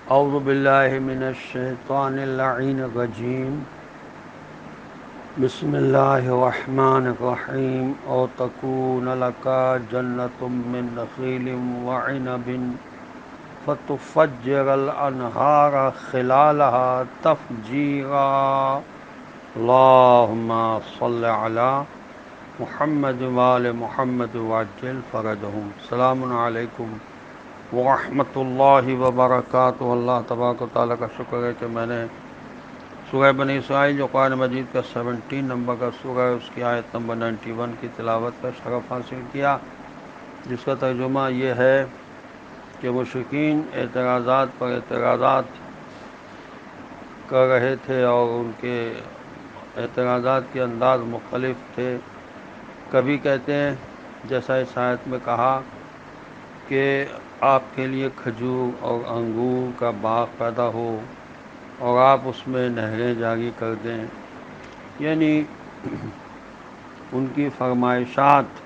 اعوذ باللہ من الشیطان اللعین الرجیم بسم اللہ الرحمن الرحیم او تکون لک جنۃ من نخیل وعنب فتفجر الانہار خلالها تفجیرا اللہم صل علی محمد وآل محمد وعجل فرجہم۔ السلام علیکم ورحمۃ اللہ وبرکاتہ۔ اللہ تبارک و تعالیٰ کا شکر ہے کہ میں نے سورہ بنی اسرائیل جو قرآن مجید کا 17 نمبر کا سورہ ہے، اس کی آیت نمبر 91 کی تلاوت کا شرف حاصل کیا، جس کا ترجمہ یہ ہے کہ مشرکین اعتراضات پر اعتراضات کر رہے تھے اور ان کے اعتراضات کے انداز مختلف تھے۔ کبھی کہتے ہیں جیسا اس آیت میں کہا کہ آپ کے لیے کھجور اور انگور کا باغ پیدا ہو اور آپ اس میں نہریں جاری کر دیں، یعنی ان کی فرمائشات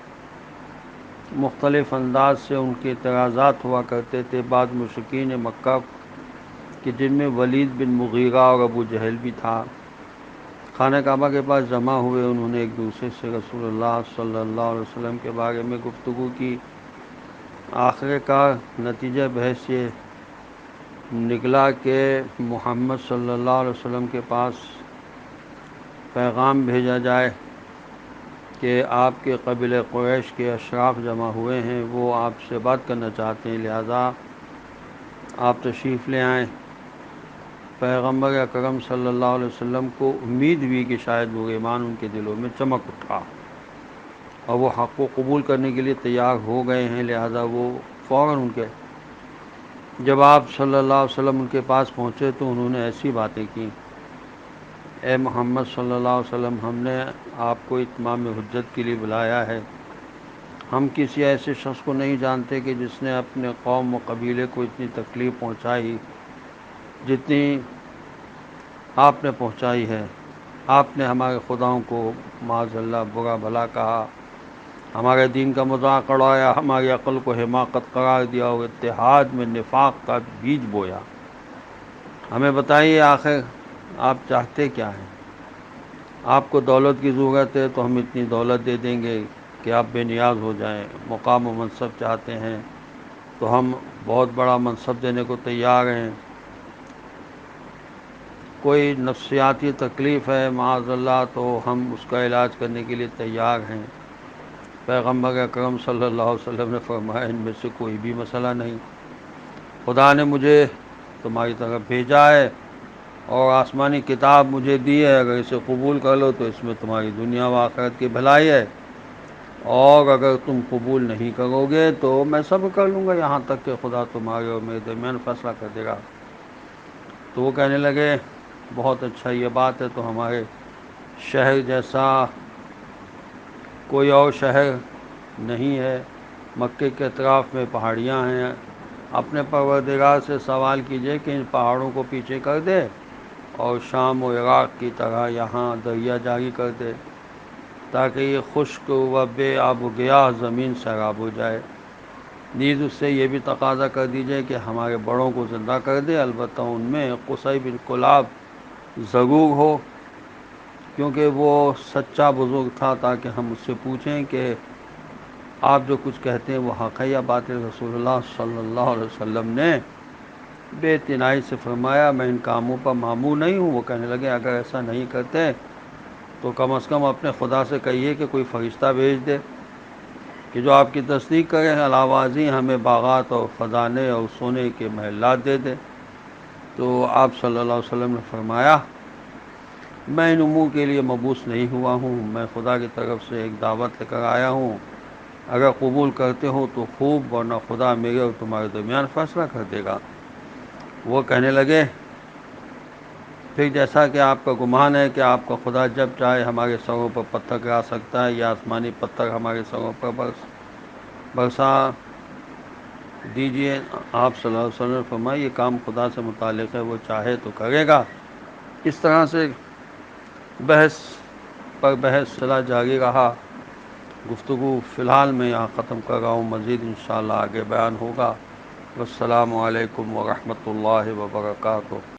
مختلف انداز سے ان کے اعتراضات ہوا کرتے تھے۔ بعض مشرکین مکہ کہ جن میں ولید بن مغیرہ اور ابو جہل بھی تھا، خانہ کعبہ کے پاس جمع ہوئے۔ انہوں نے ایک دوسرے سے رسول اللہ صلی اللہ علیہ وسلم کے بارے میں گفتگو کی۔ آخر کار نتیجہ بحث یہ نکلا کہ محمد صلی اللہ علیہ وسلم کے پاس پیغام بھیجا جائے کہ آپ کے قبیلہ قریش کے اشراف جمع ہوئے ہیں، وہ آپ سے بات کرنا چاہتے ہیں، لہذا آپ تشریف لے آئیں۔ پیغمبر اکرم صلی اللہ علیہ وسلم کو امید ہوئی کہ شاید وہ ایمان ان کے دلوں میں چمک اٹھا اور وہ حق کو قبول کرنے کے لیے تیار ہو گئے ہیں، لہذا وہ فوراً ان کے جب آپ صلی اللہ علیہ وسلم ان کے پاس پہنچے تو انہوں نے ایسی باتیں کی: اے محمد صلی اللہ علیہ وسلم، ہم نے آپ کو اتمام حجت کے لیے بلایا ہے۔ ہم کسی ایسے شخص کو نہیں جانتے کہ جس نے اپنے قوم و قبیلے کو اتنی تکلیف پہنچائی جتنی آپ نے پہنچائی ہے۔ آپ نے ہمارے خداؤں کو معاذ اللہ برا بھلا کہا، ہمارے دین کا مذاق اڑایا، ہماری عقل کو حماقت قرار دیا اور اتحاد میں نفاق کا بیج بویا۔ ہمیں بتائیے آخر آپ چاہتے کیا ہیں؟ آپ کو دولت کی ضرورت ہے تو ہم اتنی دولت دے دیں گے کہ آپ بے نیاز ہو جائیں۔ مقام و منصب چاہتے ہیں تو ہم بہت بڑا منصب دینے کو تیار ہیں۔ کوئی نفسیاتی تکلیف ہے معاذ اللہ تو ہم اس کا علاج کرنے کے لیے تیار ہیں۔ پیغمبر اکرم صلی اللہ علیہ وسلم نے فرمایا ان میں سے کوئی بھی مسئلہ نہیں، خدا نے مجھے تمہاری طرف بھیجا ہے اور آسمانی کتاب مجھے دی ہے، اگر اسے قبول کر لو تو اس میں تمہاری دنیا و آخرت کی بھلائی ہے، اور اگر تم قبول نہیں کرو گے تو میں صبر کر لوں گا یہاں تک کہ خدا تمہارے اور میرے درمیان فیصلہ کر دے گا۔ تو وہ کہنے لگے بہت اچھا، یہ بات ہے تو ہمارے شہر جیسا کوئی اور شہر نہیں ہے، مکے کے اطراف میں پہاڑیاں ہیں، اپنے پروردگار سے سوال کیجئے کہ ان پہاڑوں کو پیچھے کر دے اور شام و عراق کی طرح یہاں دریا جاری کر دے تاکہ یہ خشک و بے آب و گیاہ زمین سیراب ہو جائے۔ نیز اس سے یہ بھی تقاضا کر دیجئے کہ ہمارے بڑوں کو زندہ کر دے، البتہ ان میں قصی بن کلاب ضرور ہو، کیونکہ وہ سچا بزرگ تھا، تاکہ ہم اس سے پوچھیں کہ آپ جو کچھ کہتے ہیں وہ حق ہے یا باطل۔ رسول اللہ صلی اللہ علیہ وسلم نے بے اعتنائی سے فرمایا میں ان کاموں پر مامور نہیں ہوں۔ وہ کہنے لگے اگر ایسا نہیں کرتے تو کم از کم اپنے خدا سے کہیے کہ کوئی فرشتہ بھیج دے کہ جو آپ کی تصدیق کرے، علاوہ ازیں ہمیں باغات اور خزانے اور سونے کے محلات دے دے۔ تو آپ صلی اللہ علیہ وسلم نے فرمایا میں ان امور کے لیے مبعوث نہیں ہوا ہوں، میں خدا کی طرف سے ایک دعوت لے کر آیا ہوں، اگر قبول کرتے ہو تو خوب، ورنہ خدا میرے اور تمہارے درمیان فیصلہ کر دے گا۔ وہ کہنے لگے پھر جیسا کہ آپ کا گمان ہے کہ آپ کا خدا جب چاہے ہمارے سروں پر پتھر گرا سکتا ہے یا آسمانی پتھر ہمارے سروں پر برسا دیجیے۔ آپ صلی اللہ علیہ وسلم نے فرمایا یہ کام خدا سے متعلق ہے، وہ چاہے تو کرے گا۔ اس طرح سے بحث پر بحث چلا جاری رہا۔ گفتگو فی الحال میں یہاں ختم کر رہا ہوں، مزید انشاءاللہ آگے بیان ہوگا۔ السلام علیکم ورحمۃ اللہ وبرکاتہ۔